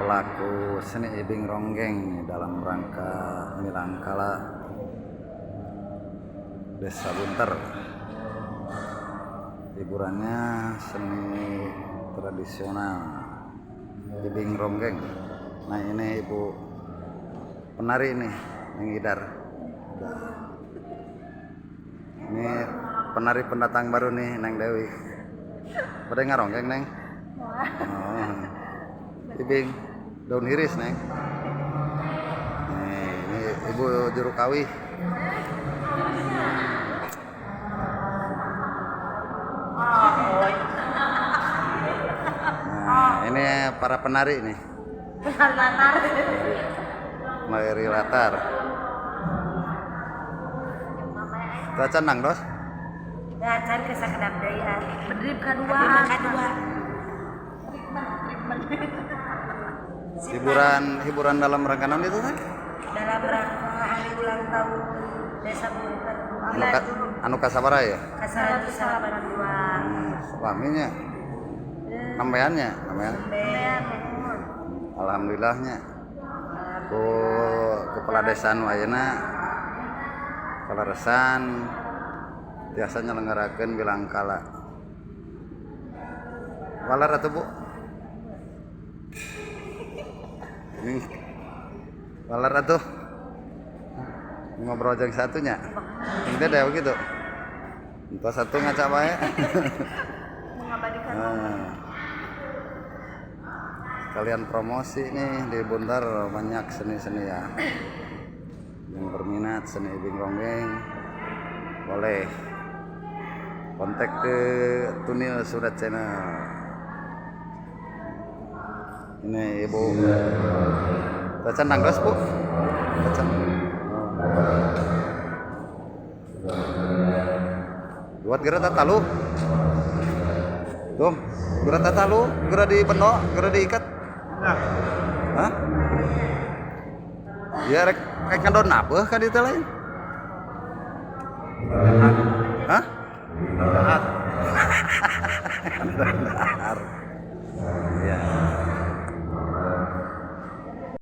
pelaku seni ibing ronggeng dalam rangka Milangkala Desa Bunter. Hiburannya seni tradisional ibing ronggeng. Nah ini ibu penari ini mengidar. Ini penari pendatang baru nih Neng Dewi. Pada ngaronggeng Neng? Oh. Ibing daun hiris Neng. Nih, ini ibu juru kawi. Nah, ini para penari nih. Dari latar. Tacan nang dos? Tacan ke sakedap daya. Bedrip kadua. Hiburan dalam rangka naon itu kan? Dalam rangka hari ulang tahun Desa Bunter. Anu kasabara ya? Kasar 182. Selaminya. Nambeannya, nambean. Alhamdulillahnya. Ku kepala desa anu ayeuna kaleresan biasa nyelenggarakeun Milangkala. Walar atuh Bu? Ini walar atuh. Ngobrol jeung satunya. Ini deh begitu. Entah satu ngaca bae. Mengabadikan Kalian promosi nih di Bunter banyak seni-seni ya. Yang berminat seni ibing ronggeng boleh kontak ke Tunil Surat Channel. Ini ibu Tacan nanggas Bu? Tacan. Buat gerak tatalu. Dom, gerak tatalu, gerak di beno, gerak diikat. Hah? Ya rek ngandon apa ka dieu teh lain?